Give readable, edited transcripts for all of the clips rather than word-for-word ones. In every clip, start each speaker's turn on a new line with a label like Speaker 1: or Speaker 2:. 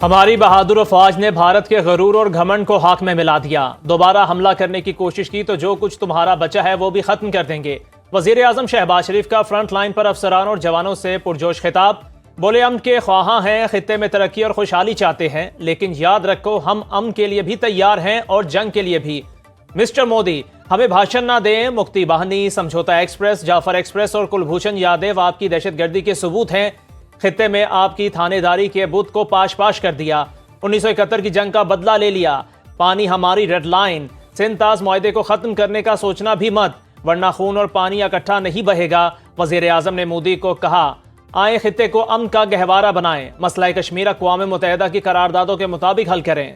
Speaker 1: ہماری بہادر افواج نے بھارت کے غرور اور گھمنڈ کو خاک میں ملا دیا۔ دوبارہ حملہ کرنے کی کوشش کی تو جو کچھ تمہارا بچا ہے وہ بھی ختم کر دیں گے۔ وزیر اعظم شہباز شریف کا فرنٹ لائن پر افسران اور جوانوں سے پرجوش خطاب۔ بولے امن کے خواہاں ہیں، خطے میں ترقی اور خوشحالی چاہتے ہیں، لیکن یاد رکھو ہم امن کے لیے بھی تیار ہیں اور جنگ کے لیے بھی۔ مسٹر مودی ہمیں بھاشن نہ دیں، مکتی واہنی، سمجھوتا ایکسپریس، جعفر ایکسپریس اور کلبھوشن یادیو آپ کی دہشت گردی کے ثبوت ہیں۔ خطے میں آپ کی تھانے داری کے بت کو پاش پاش کر دیا۔ 1971 کی جنگ کا بدلہ لے لیا۔ پانی ہماری ریڈ لائن۔ سندھ تاز معاہدے کو ختم کرنے کا سوچنا بھی مت، ورنہ خون اور پانی اکٹھا نہیں بہے گا۔ وزیر اعظم نے مودی کو کہا، آئیں خطے کو امن کا گہوارہ بنائیں، مسئلہ کشمیر اقوام متحدہ کی قراردادوں کے مطابق حل کریں۔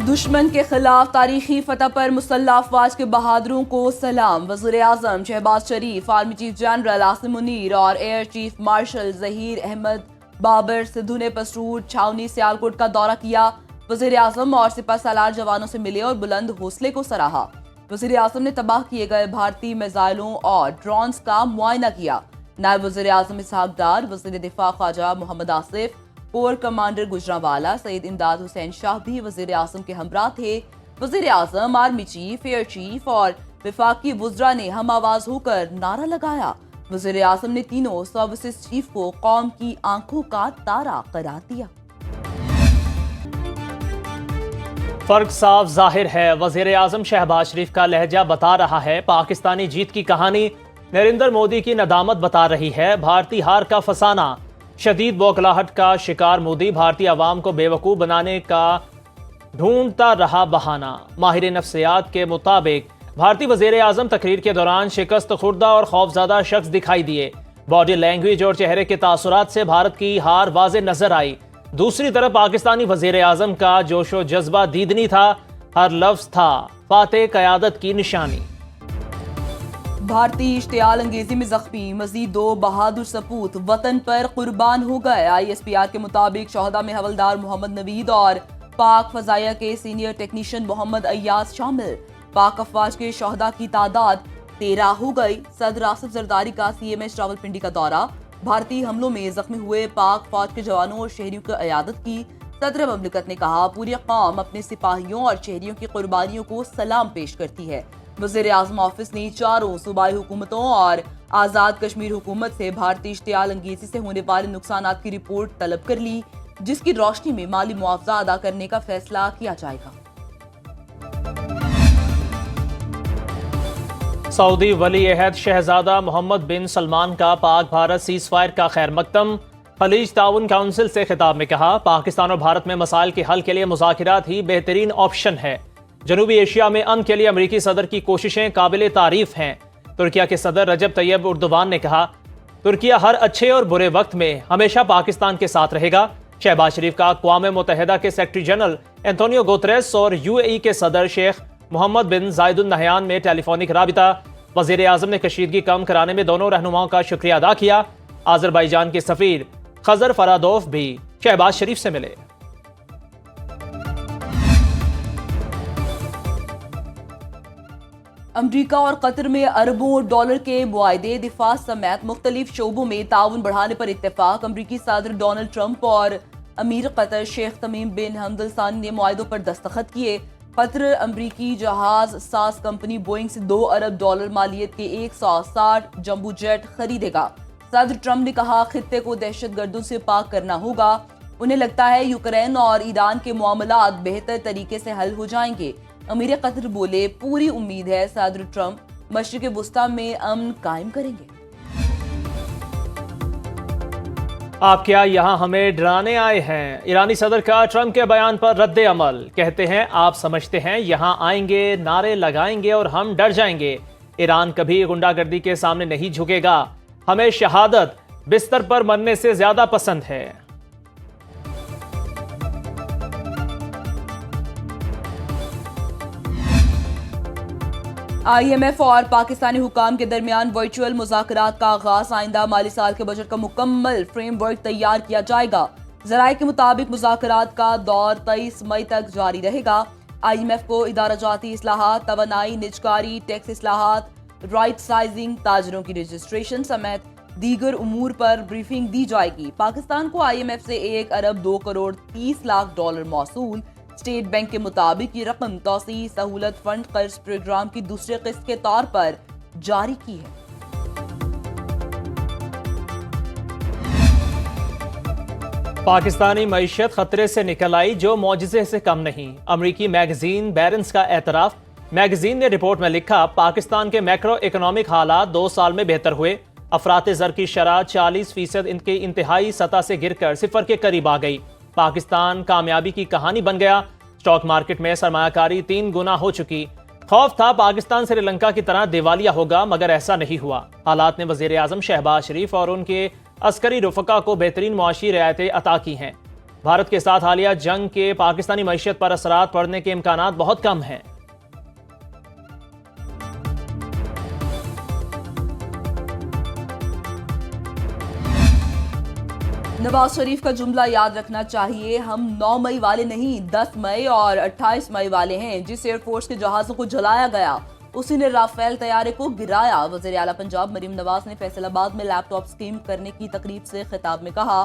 Speaker 2: دشمن کے خلاف تاریخی فتح پر مسلح افواج کے بہادروں کو سلام۔ وزیر اعظم Shehbaz Sharif, army chief general Asim Munir اور air chief marshal Zaheer Ahmed Babar Sidhu نے پسرور، چھاؤنی، سیالکوٹ کا دورہ کیا۔ وزیر اعظم اور سپہ سالار جوانوں سے ملے اور بلند حوصلے کو سراہا۔ وزیر اعظم نے تباہ کیے گئے بھارتی میزائلوں اور ڈرونز کا معائنہ کیا۔ نائب وزیر اعظم اسحاق ڈار، وزیر دفاع خواجہ محمد آصف، کور کمانڈر گجرانوالہ سید امداد حسین شاہ بھی وزیر اعظم کے ہمراہ تھے۔ وزیر اعظم، آرمی چیف، ایئر چیف اور وفاقی وزراء نے ہم آواز ہو کر نعرہ لگایا۔ وزیر اعظم نے تینوں سروسز چیف کو قوم کی آنکھوں کا تارا قرار دیا۔
Speaker 1: فرق صاف ظاہر ہے، وزیر اعظم شہباز شریف کا لہجہ بتا رہا ہے پاکستانی جیت کی کہانی، نریندر مودی کی ندامت بتا رہی ہے بھارتی ہار کا فسانہ۔ شدید بوکھلاہٹ کا شکار مودی بھارتی عوام کو بے وقوف بنانے کا ڈھونڈتا رہا بہانہ۔ ماہر نفسیات کے مطابق بھارتی وزیر اعظم تقریر کے دوران شکست خوردہ اور خوفزدہ شخص دکھائی دیے۔ باڈی لینگویج اور چہرے کے تاثرات سے بھارت کی ہار واضح نظر آئی۔ دوسری طرف پاکستانی وزیر اعظم کا جوش و جذبہ دیدنی تھا، ہر لفظ تھا فاتح قیادت کی نشانی۔
Speaker 2: بھارتی اشتعال انگیزی میں زخمی مزید 2 بہادر سپوت وطن پر قربان ہو گئے۔ ISPR کے مطابق شہداء میں حولدار محمد نوید اور پاک فضائیہ کے سینئر ٹیکنیشین محمد ایاز شامل۔ پاک افواج کے شہداء کی تعداد 13 ہو گئی۔ صدر آصف زرداری کا CMH راولپنڈی کا دورہ۔ بھارتی حملوں میں زخمی ہوئے پاک فوج کے جوانوں اور شہریوں کی عیادت کی۔ صدر مملکت نے کہا، پوری قوم اپنے سپاہیوں اور شہریوں کی قربانیوں کو سلام پیش کرتی ہے۔ وزیر اعظم آفس نے 4 صوبائی حکومتوں اور آزاد کشمیر حکومت سے بھارتی اشتعال انگیزی سے ہونے والے نقصانات کی رپورٹ طلب کر لی، جس کی روشنی میں مالی معاوضہ ادا کرنے کا فیصلہ کیا جائے گا۔
Speaker 1: سعودی ولی عہد شہزادہ محمد بن سلمان کا پاک بھارت سیز فائر کا خیر مقدم۔ خلیج تعاون کونسل سے خطاب میں کہا، پاکستان اور بھارت میں مسائل کے حل کے لیے مذاکرات ہی بہترین آپشن ہے۔ جنوبی ایشیا میں امن کے لیے امریکی صدر کی کوششیں قابل تعریف ہیں۔ ترکیہ کے صدر رجب طیب اردوان نے کہا، ترکیہ ہر اچھے اور برے وقت میں ہمیشہ پاکستان کے ساتھ رہے گا۔ شہباز شریف کا اقوام متحدہ کے سیکرٹری جنرل اینٹونیو گوتریس اور UAE کے صدر شیخ محمد بن زائد النہیان میں ٹیلی فونک رابطہ۔ وزیر اعظم نے کشیدگی کم کرانے میں دونوں رہنماؤں کا شکریہ ادا کیا۔ آذربائیجان کے سفیر خضر فرادوف بھی شہباز شریف سے ملے۔
Speaker 2: امریکہ اور قطر میں اربوں ڈالر کے معاہدے، دفاع سمیت مختلف شعبوں میں تعاون بڑھانے پر اتفاق۔ امریکی صدر ڈونلڈ ٹرمپ اور امیر قطر شیخ تمیم بن حمد الثانی نے معاہدوں پر دستخط کیے۔ قطر امریکی جہاز ساز کمپنی بوئنگ سے $2 ارب مالیت کے 160 جمبو جیٹ خریدے گا۔ صدر ٹرمپ نے کہا، خطے کو دہشت گردوں سے پاک کرنا ہوگا۔ انہیں لگتا ہے یوکرین اور ایران کے معاملات بہتر طریقے سے حل ہو جائیں گے۔ امیر قطر بولے، پوری امید ہے صدر ٹرمپ مشرق وسطی میں امن قائم کریں گے۔
Speaker 1: آپ کیا یہاں ہمیں ڈرانے آئے ہیں؟ ایرانی صدر کا ٹرمپ کے بیان پر رد عمل، کہتے ہیں آپ سمجھتے ہیں یہاں آئیں گے، نعرے لگائیں گے اور ہم ڈر جائیں گے۔ ایران کبھی غنڈہ گردی کے سامنے نہیں جھکے گا، ہمیں شہادت بستر پر مرنے سے زیادہ پسند ہے۔
Speaker 2: IMF اور پاکستانی حکام کے درمیان ورچوئل مذاکرات کا آغاز۔ آئندہ مالی سال کے بجٹ کا مکمل فریم ورک تیار کیا جائے گا۔ ذرائع کے مطابق مذاکرات کا دور 23 مئی تک جاری رہے گا۔ IMF کو ادارہ جاتی اصلاحات، توانائی، نجکاری، ٹیکس اصلاحات، رائٹ سائزنگ، تاجروں کی رجسٹریشن سمیت دیگر امور پر بریفنگ دی جائے گی۔ پاکستان کو آئی ایم ایف سے 1 ارب 2 کروڑ 30 لاکھ ڈالر موصول۔ اسٹیٹ بینک کے مطابق یہ رقم توسیع سہولت فنڈ قرض پروگرام کی دوسری قسط کے طور پر جاری کی ہے۔
Speaker 1: پاکستانی معیشت خطرے سے نکل آئی جو معجزے سے کم نہیں، امریکی میگزین بیرنس کا اعتراف۔ میگزین نے رپورٹ میں لکھا، پاکستان کے میکرو اکنامک حالات 2 سال میں بہتر ہوئے۔ افراط زر کی شرح 40% ان کے انتہائی سطح سے گر کر صفر کے قریب آ گئی۔ پاکستان کامیابی کی کہانی بن گیا۔ اسٹاک مارکیٹ میں سرمایہ کاری 3 گنا ہو چکی۔ خوف تھا پاکستان سری لنکا کی طرح دیوالیہ ہوگا، مگر ایسا نہیں ہوا۔ حالات نے وزیر اعظم شہباز شریف اور ان کے عسکری رفقا کو بہترین معاشی رعایتیں عطا کی ہیں۔ بھارت کے ساتھ حالیہ جنگ کے پاکستانی معیشت پر اثرات پڑنے کے امکانات بہت کم ہیں۔
Speaker 2: نواز شریف کا جملہ یاد رکھنا چاہیے، ہم 9 مئی والے نہیں 10 مئی اور 28 مئی والے ہیں۔ جس ایئر فورس کے جہازوں کو جلایا گیا اسی نے رافیل طیارے کو گرایا۔ وزیر اعلیٰ پنجاب مریم نواز نے فیصل آباد میں لیپ ٹاپ اسکیم کرنے کی تقریب سے خطاب میں کہا،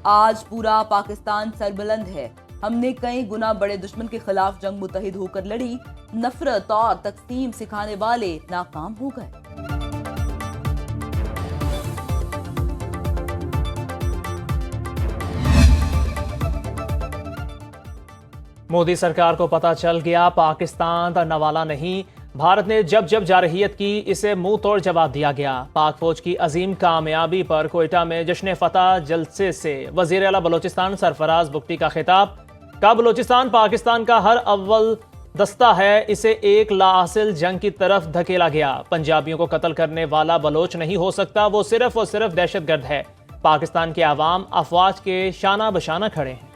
Speaker 2: آج پورا پاکستان سربلند ہے۔ ہم نے کئی گنا بڑے دشمن کے خلاف جنگ متحد ہو کر لڑی، نفرت اور تقسیم سکھانے والے ناکام ہو گئے۔
Speaker 1: مودی سرکار کو پتہ چل گیا پاکستان نہ والا نہیں، بھارت نے جب جارحیت کی اسے منہ توڑ جواب دیا گیا۔ پاک فوج کی عظیم کامیابی پر کوئٹہ میں جشن فتح جلسے سے وزیر اعلیٰ بلوچستان سرفراز بگٹی کا خطاب، کہا بلوچستان پاکستان کا ہر اول دستہ ہے، اسے ایک لاحاصل جنگ کی طرف دھکیلا گیا۔ پنجابیوں کو قتل کرنے والا بلوچ نہیں ہو سکتا، وہ صرف اور صرف دہشت گرد ہے۔ پاکستان کے عوام افواج کے شانہ بشانہ کھڑے ہیں۔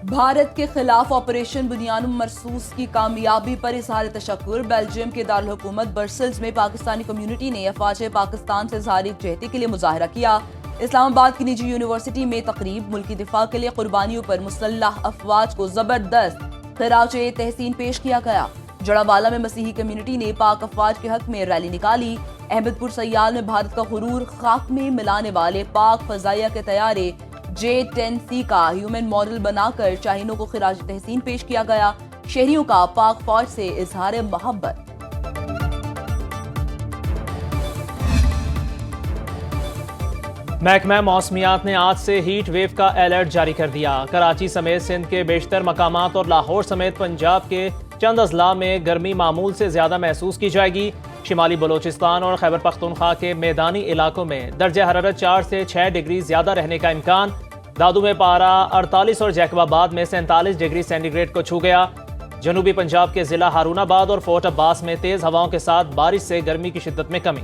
Speaker 2: بھارت کے خلاف آپریشن بنیان مرصوص کی کامیابی پر اظہار تشکر۔ بیلجیم کے دارالحکومت برسلز میں پاکستانی کمیونٹی نے افواج پاکستان سے اظہار یکجہتی کے لیے مظاہرہ کیا۔ اسلام آباد کی نجی یونیورسٹی میں تقریب، ملکی دفاع کے لیے قربانیوں پر مسلح افواج کو زبردست خراج تحسین پیش کیا گیا۔ جڑاوالا میں مسیحی کمیونٹی نے پاک افواج کے حق میں ریلی نکالی۔ احمد پور سیال میں بھارت کا غرور خاک میں ملانے والے پاک فضائیہ کے طیارے J-10C کا ہیومن ماڈل بنا کر شاہینوں کو خراج تحسین پیش کیا گیا۔ شہریوں کا پاک فوج سے اظہار محبت۔
Speaker 1: محکمہ موسمیات نے آج سے ہیٹ ویو کا الرٹ جاری کر دیا۔ کراچی سمیت سندھ کے بیشتر مقامات اور لاہور سمیت پنجاب کے چند اضلاع میں گرمی معمول سے زیادہ محسوس کی جائے گی۔ شمالی بلوچستان اور خیبر پختونخوا کے میدانی علاقوں میں درجہ حرارت 4 سے 6 ڈگری زیادہ رہنے کا امکان۔ دادو میں پارہ 48 اور جیکب آباد میں 47 ڈگری سینٹی گریڈ کو چھو گیا۔ جنوبی پنجاب کے ضلع ہارون آباد اور فورٹ عباس میں تیز ہواؤں کے ساتھ بارش سے گرمی کی شدت میں کمی۔